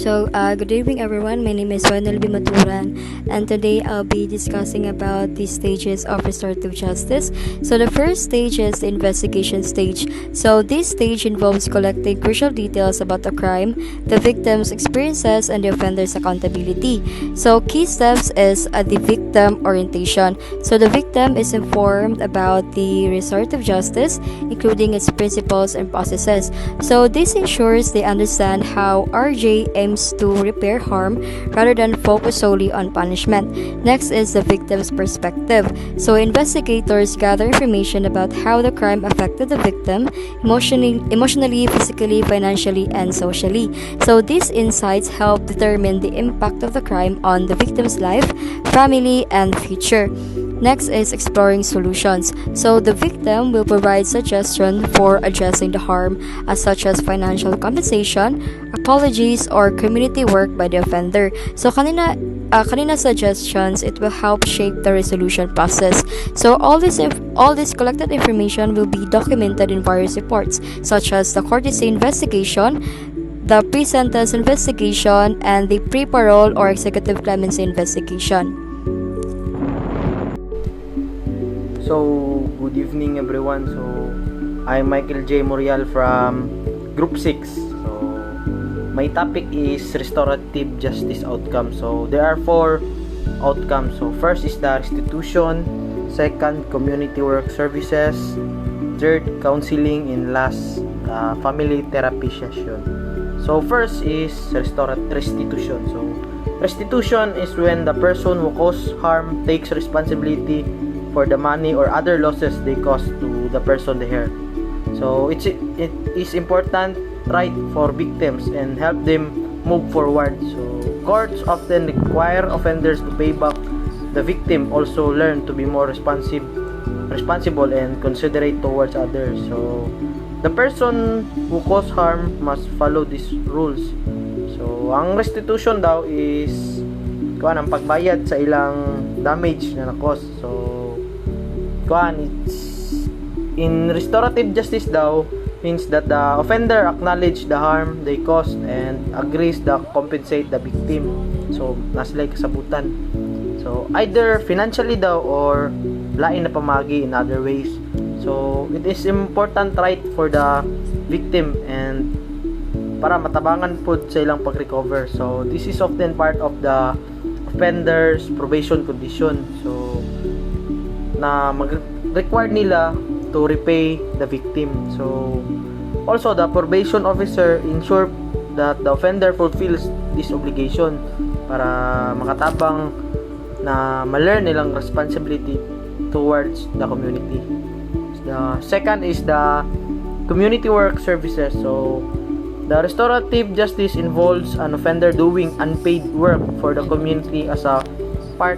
Good evening everyone. My name is Wenel B. Maturan, and today I'll be discussing about the stages of restorative justice. So, the first stage is the investigation stage. So, this stage involves collecting crucial details about the crime, the victim's experiences, and the offender's accountability. So, key steps is the victim orientation. So, the victim is informed about the restorative justice, including its principles and processes. So, this ensures they understand how RJ aims to repair harm rather than focus solely on punishment. Next is the victim's perspective. So, investigators gather information about how the crime affected the victim emotionally, physically, financially, and socially. So, these insights help determine the impact of the crime on the victim's life, family, and future. Next is exploring solutions. So the victim will provide suggestions for addressing the harm, such as financial compensation, apologies, or community work by the offender. So kanina suggestions, it will help shape the resolution process. So all this collected information will be documented in various reports, such as the courtesy investigation, the pre-sentence investigation, and the pre-parole or executive clemency investigation. So, good evening everyone. So, I'm Michael J. Morial from Group 6. So, my topic is restorative justice outcome. So, there are 4 outcomes. So, first is the restitution, second, community work services, third, counseling, and last, family therapy session. So, first is restitution. So, restitution is when the person who caused harm takes responsibility for the money or other losses they caused to the person they hurt. So it is important right for victims and help them move forward. So courts often require offenders to pay back. The victim also learn to be more responsible and considerate towards others. So the person who caused harm must follow these rules. So ang restitution daw is ang pagbayad sa ilang damage na na-cause. So it's in restorative justice daw means that the offender acknowledge the harm they caused and agrees to compensate the victim. So naslay kasabutan. So either financially daw or lain na pamagi in other ways. So it is important right for the victim and para matabangan pod sa ilang pag-recover. So this is often part of the offender's probation condition. So na mag-require nila to repay the victim. So also the probation officer ensure that the offender fulfills this obligation para makatabang na ma-learn nilang responsibility towards the community. The second is the community work services. So the restorative justice involves an offender doing unpaid work for the community as a part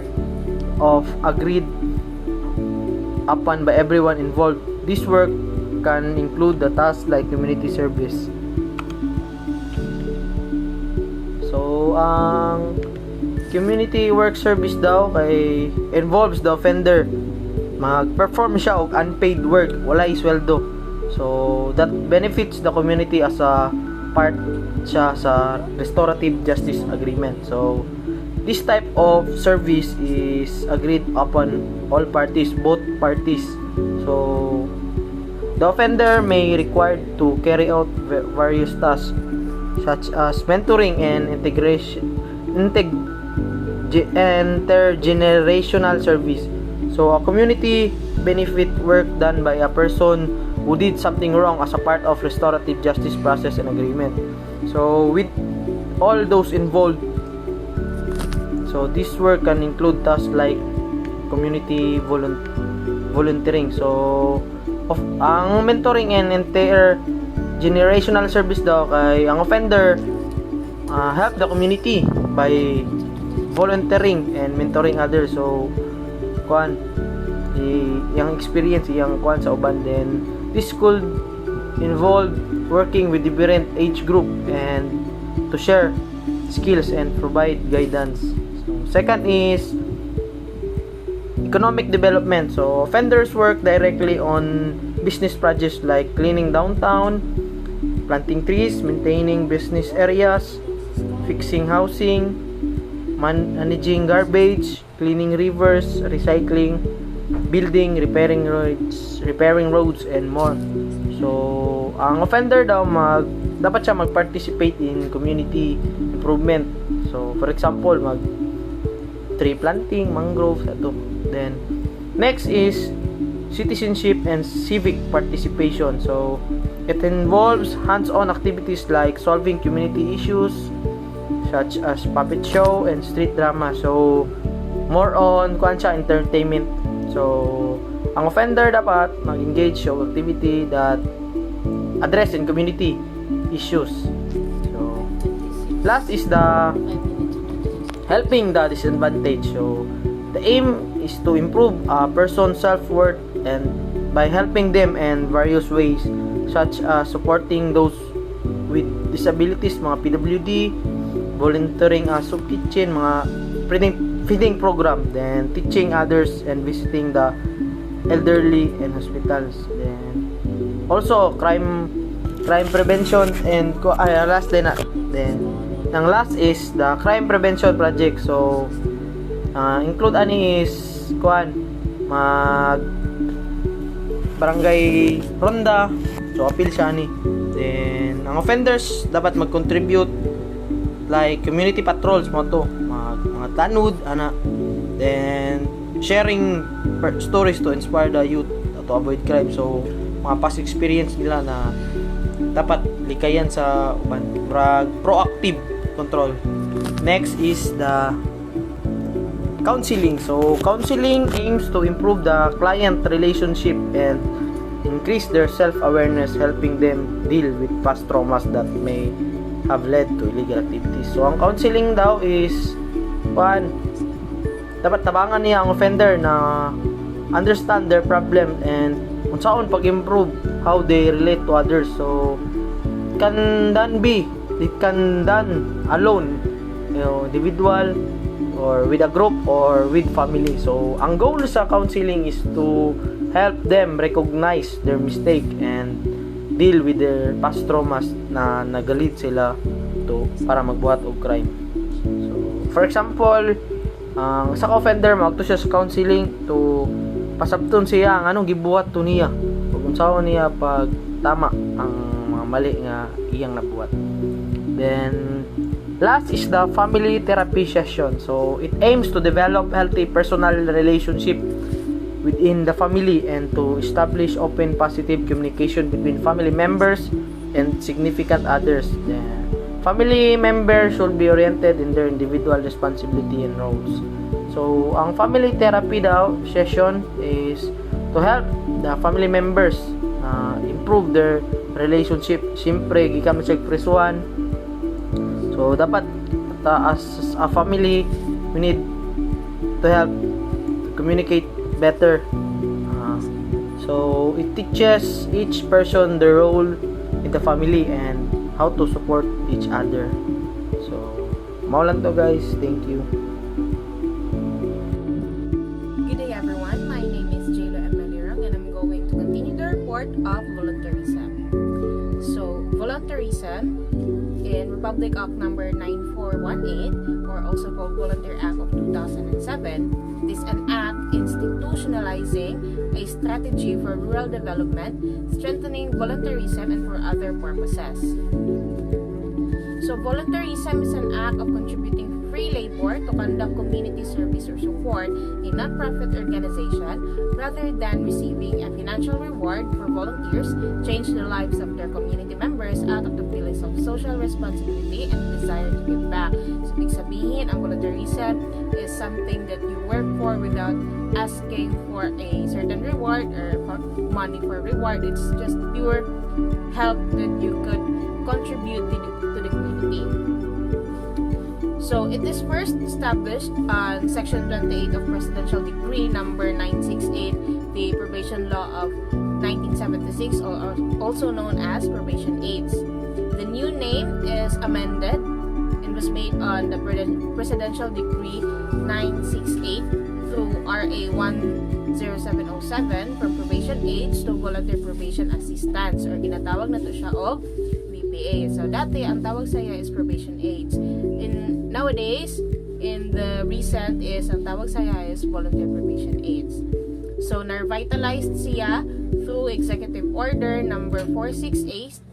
of agreed upon by everyone involved. This work can include the tasks like community service. So, ang community work service daw kay involves the offender mag-perform siya og unpaid work, wala isweldo. So, that benefits the community as a part siya sa restorative justice agreement. So, this type of service is agreed upon all parties, both parties. So, the offender may required to carry out various tasks such as mentoring and intergenerational service. So, a community benefit work done by a person who did something wrong as a part of restorative justice process and agreement. So, with all those involved, so this work can include tasks like community volunteering. So ang mentoring and intergenerational service daw kay ang offender help the community by volunteering and mentoring others. So yung experience yung sa uban, then this could involve working with different age group and to share skills and provide guidance. Second is economic development. So offenders work directly on business projects like cleaning downtown, planting trees, maintaining business areas, fixing housing, managing garbage, cleaning rivers, recycling, building, repairing roads, and more. So, ang offender daw dapat siya mag-participate in community improvement. So, for example, tree planting, mangrove, ito. Then, next is citizenship and civic participation. So, it involves hands-on activities like solving community issues such as puppet show and street drama. So, more on entertainment. So, ang offender dapat mag-engage sa activity that address in community issues. So, last is the helping the disadvantaged. So, the aim is to improve a person's self-worth and by helping them in various ways such as supporting those with disabilities, mga PWD, volunteering as soup kitchen, mga feeding program, then teaching others and visiting the elderly and hospitals. Then also crime prevention and last din na. Then ang last is the crime prevention project. So include ani is mag barangay ronda. So appeal siya ani. Then ang offenders dapat mag-contribute like community patrols mo to, mga tanud ana. Then sharing stories to inspire the youth to avoid crime. So mga past experience nila na dapat likayan sa uban, proactive control. Next is the counseling. So counseling aims to improve the client relationship and increase their self-awareness, helping them deal with past traumas that may have led to illegal activities. So ang counseling daw is dapat tabangan niya ang offender na understand their problem and unsaon pag-improve how they relate to others. So it can done alone, individual or with a group or with family. So ang goal sa counseling is to help them recognize their mistake and deal with their past traumas na nagalit sila para magbuhat og crime. So for example, ang sa offender magto siya sa counseling to pasabton siya ang anong gibuhat to niya ug unsaon niya pag tama ang mga mali nga iyang nabuhat. Then last is the family therapy session. So it aims to develop healthy personal relationship within the family and to establish open positive communication between family members and significant others. The family members should be oriented in their individual responsibility and roles. So ang family therapy daw session is to help the family members improve their relationship. Siyempre gikan sa presuhan. So dapat as a family we need to help to communicate better. So it teaches each person their role in the family and how to support each other. So mao lang to guys. Thank you. Good day everyone, my name is Jayla Emelirang and I'm going to continue the report of voluntarism. So voluntarism in Republic Act number 9418, or also called Volunteer Act of 2007, is an act institutionalizing a strategy for rural development, strengthening voluntarism, and for other purposes. So voluntarism is an act of contributing free labor to conduct community service or support a non-profit organization rather than receiving a financial reward for volunteers, change the lives of their community members out of the feelings of social responsibility and desire to give back. So ibig sabihin, ang voluntarism is something that you work for without asking for a certain reward or for money for reward. It's just pure help that you could contribute to the community. So it is first established on Section 28 of Presidential Decree number 968, the Probation Law of 1976, or also known as Probation Aids. The new name is amended and was made on the Presidential Decree 968 through RA 10707 from Probation Aids to Volunteer Probation Assistance, or ginatawag na to siya og the PPA. So dati ang tawag sa iya is probation aids. Nowadays, in the recent is ang tawag sa iya is volunteer probation aids. So na-revitalized siya through Executive Order number 468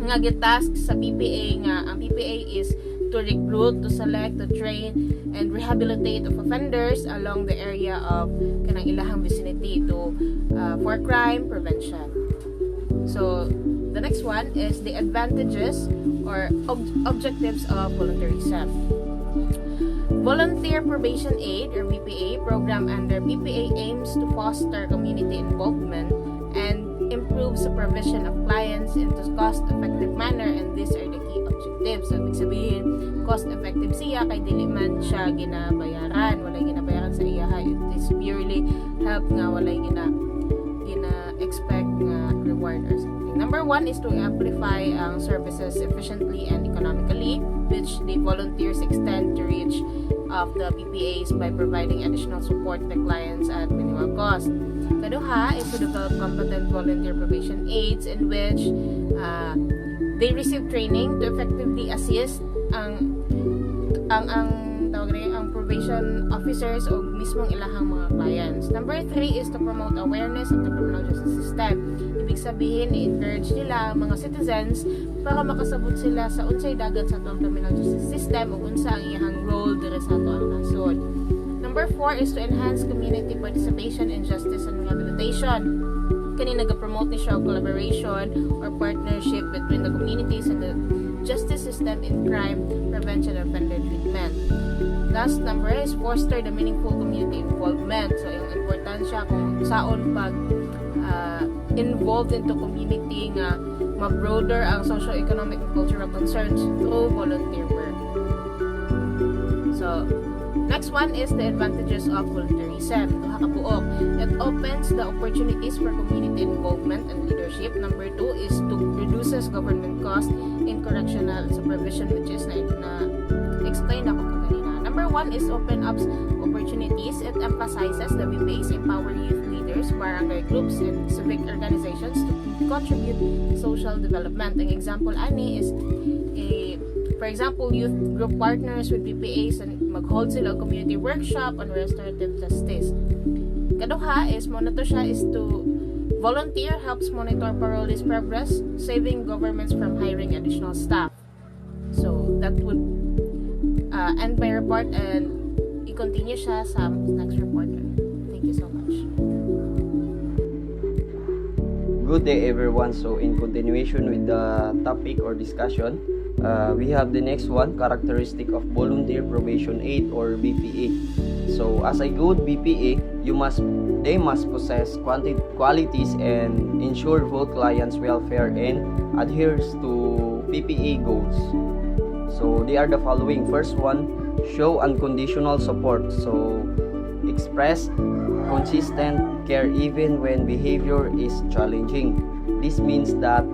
nga gitask sa PPA nga ang PPA is to recruit, to select, to train, and rehabilitate of offenders along the area of kanang ilahang vicinity to for crime prevention. So the next one is the advantages or objectives of volunteerism. Volunteer Probation Aid or VPA program under VPA aims to foster community involvement and improve supervision of clients into cost-effective manner, and these are the key objectives. So, ibig sabihin, cost-effective siya kay dili man siya ginabayaran, walay ginabayaran sa iya. It is purely help nga walay gina-expect nga reward or something. Number one is to amplify ang services efficiently and economically, which the volunteers extend to reach of the PPAs by providing additional support to clients at minimal cost. Kaduha is to develop competent volunteer probation aids in which they receive training to effectively assist ang probation officers o mismong ilahang mga clients. Number 3 is to promote awareness of the criminal justice system. Ibig sabihin, i-encourage nila ang mga citizens para makasabot sila sa unsay dagat sa atong criminal justice system o unsa ang iyang role diri sa atong nasod. Number 4 is to enhance community participation in justice and rehabilitation. Kani nag-promote ni siya collaboration or partnership between the communities and the justice system in crime prevention and offender treatment. Last number is foster the meaningful community involvement. So, yung importansya kung saon pag involved into community nga ma-broader ang socio-economic and cultural concerns through volunteer work. So, next one is the advantages of volunteerism. Duha ka buok. It opens the opportunities for community involvement and leadership. Number 2 is to reduces government cost in correctional supervision, which is na explain ako kanina. Number 1 is open up opportunities. It emphasizes the VPAs empower youth leaders, barangay groups, and civic organizations to contribute social development. Ang example ani is for example, youth group partners with VPAs and mag-hold sila community workshop on restorative justice. Kaduha is monitor siya is to volunteer helps monitor parolees' progress, saving governments from hiring additional staff. So that would end my report and i-continue siya sa next report. Thank you so much. Good day everyone. So in continuation with the topic or discussion, we have the next one, characteristic of volunteer probation aid or BPA. So as a good BPA, they must possess qualities and ensure full clients' welfare and adheres to PPA goals. So they are the following. First one, show unconditional support. So express consistent care even when behavior is challenging. This means that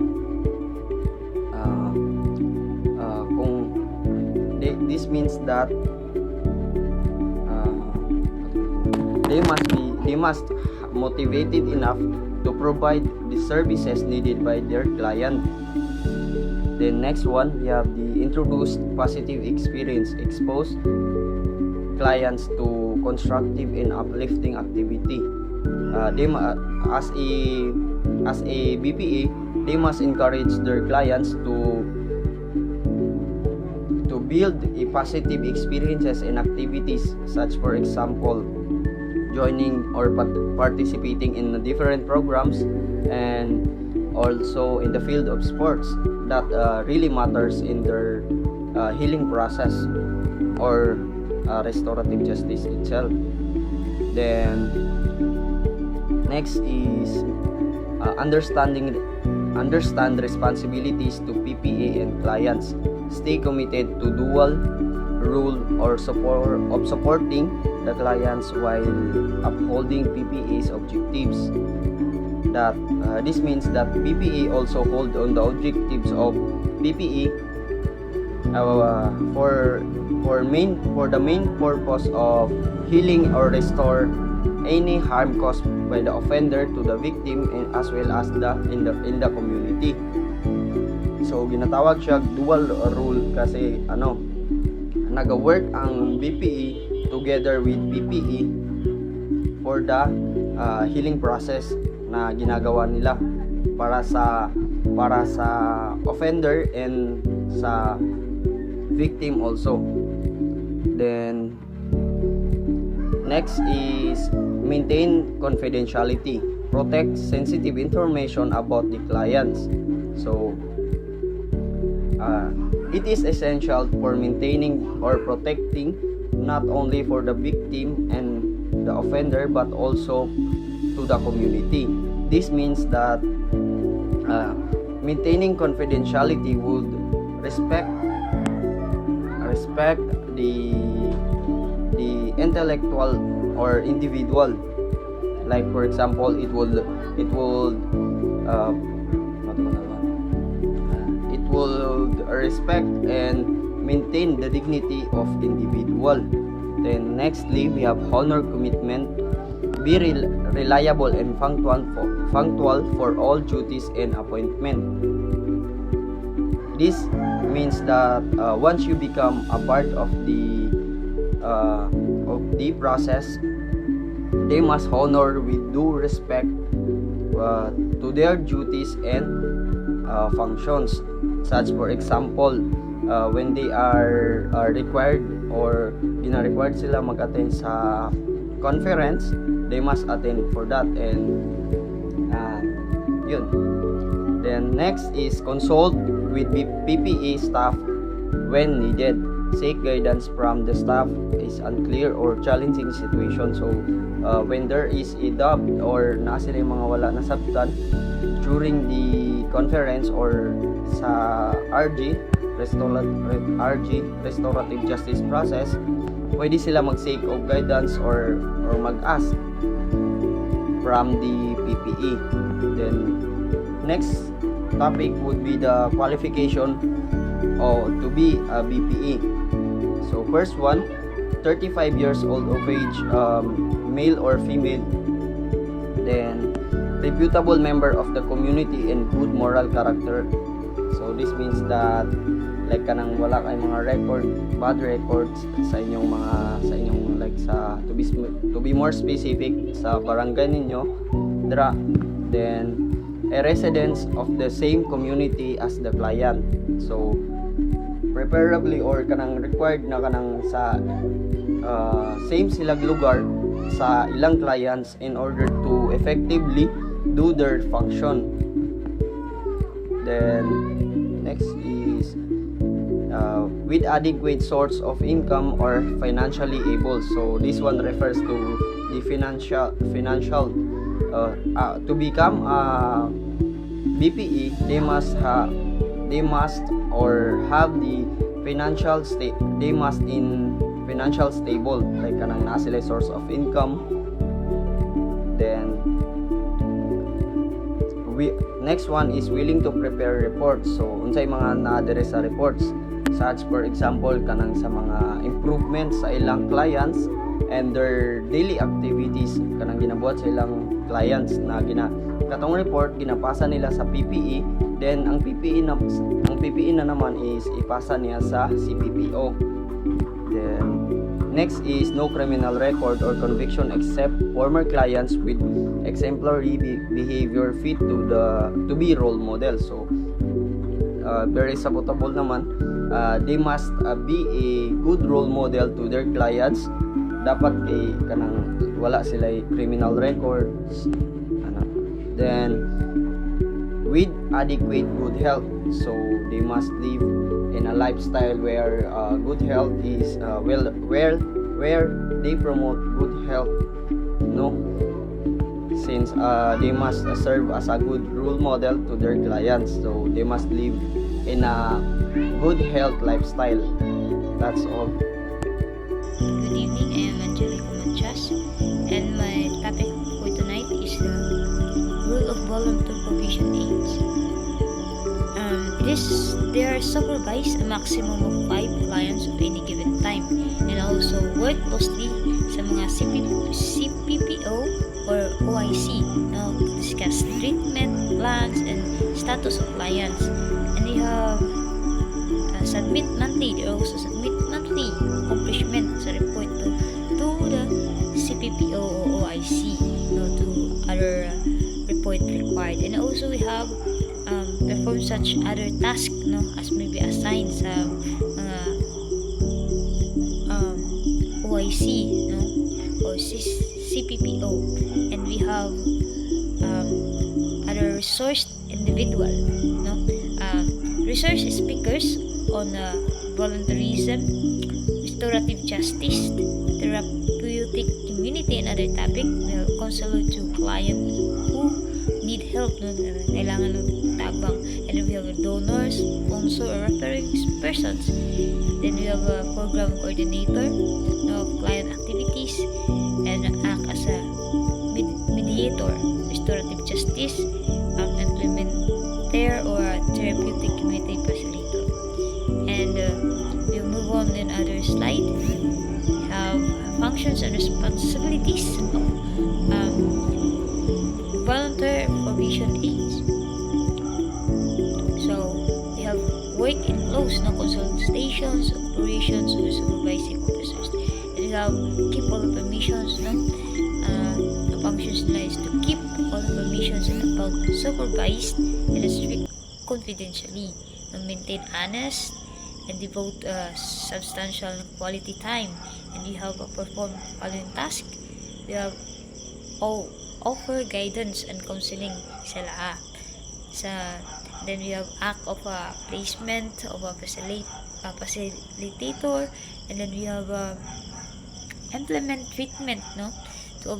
they must motivated enough to provide the services needed by their client. Then next one, we have the introduced positive experience, expose clients to constructive and uplifting activity. As a BPA, they must encourage their clients to build a positive experiences and activities, such for example joining or participating in different programs, and also in the field of sports that really matters in their healing process or restorative justice itself. Then next is understand responsibilities to PPA and clients. Stay committed to dual role or supporting the clients while upholding PPA's objectives. That this means that PPA also hold on the objectives of PPA for the main purpose of healing or restore any harm caused by the offender to the victim and as well as in the community. ginatawag siya dual rule kasi naga-work ang BPE together with PPE for the healing process na ginagawa nila para sa offender and sa victim also. Then next is maintain confidentiality, protect sensitive information about the clients. So it is essential for maintaining or protecting not only for the victim and the offender but also to the community. This means that maintaining confidentiality would respect the intellectual or individual. Like for example, it will respect and maintain the dignity of individual. Then nextly, we have honor commitment, be reliable and punctual for all duties and appointment. This means that once you become a part of the process, they must honor with due respect to their duties and functions. Such for example, when they are required or gina-required sila mag-attend sa conference, they must attend for that. And yun. Then next is consult with PPE staff when needed. Seek guidance from the staff is unclear or challenging situation. So when there is a doubt or na sila yung mga wala na sabtan during the conference or sa restorative justice process, pwede sila mag-seek of guidance or mag-ask from the PPE. Then next topic would be the qualification to be a BPE. So first one, 35 years old of age, male or female. Then reputable member of the community and good moral character. So this means that like kanang wala kay mga bad records sa inyong like sa to be more specific sa barangay ninyo, dra. Then a residence of the same community as the client. So preferably or kanang required na kanang sa same silang lugar sa ilang clients in order to effectively do their function. Then next is with adequate source of income or financially able. So this one refers to the financial to become a BPE, they must or have the financial financial stable, like kanang na sila source of income. Then next one is willing to prepare reports. So unsay mga naadere sa reports, such for example kanang sa mga improvements sa ilang clients and their daily activities kanang ginabuhat sa ilang clients na katong report ginapasa nila sa PPE. Then ang PPE na naman is ipasa niya sa CPPO. Then next is no criminal record or conviction except former clients with exemplary behavior fit to be role model. So very sabotable naman, they must be a good role model to their clients. Dapat kanang wala sila criminal records. Then with adequate good health, so they must live in a lifestyle where good health is where they promote good health, since they must serve as a good role model to their clients. So they must live in a good health lifestyle. That's all. Good evening, I am Angelica Manchas, and my topic for tonight is the rule of voluntary provision aids. They are supervised a maximum of 5 clients at any given time, and also work closely sa mga CPPO or OIC to discuss treatment plans and status of clients, and we have submit monthly. They also submit monthly accomplishment sa report to the CPPO or OIC, to other report required. And also we have perform such other task, as may be assigned sa OIC, or CPPO. And we have other resource individual, resource speakers on voluntarism, restorative justice, therapeutic community, and other topic. We'll counselor to client who need help, kailangan ng tabang. And then we have donors, sponsor, or referring persons. Then we have a program coordinator of client activities, and act as a mediator, restorative justice, implementer, or therapeutic community facilitator. And we'll move on in other slide. We have functions and responsibilities of volunteer provision aids. So we have work in close consultations, operations, or supervising officers. And we have keep all the permissions. The functions nila is to keep all the permissions and account supervised and strict confidentially, maintain honest and devote substantial quality time. And we have perform following task. We have offer guidance and counseling sa LAA. Then we have act of a placement of a facilitator, and then we have implement treatment to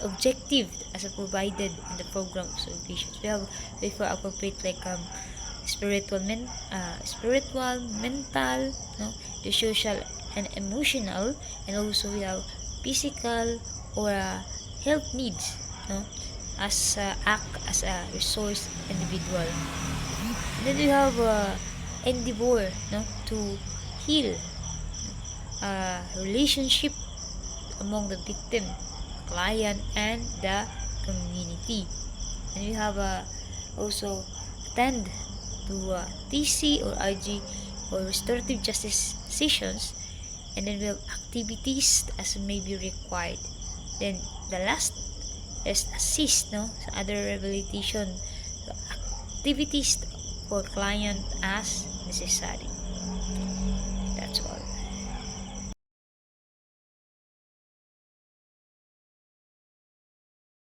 objective as a provided in the program of supervision. We have for appropriate spiritual, mental, the social and emotional, and also we have physical or health needs, as act as a resource individual. And then we have endeavor to heal relationship among the victim, client, and the community. And we have also attend to TC or RG or restorative justice sessions. And then we have activities as may be required. Then the last is assist sa other rehabilitation activities for client as necessary.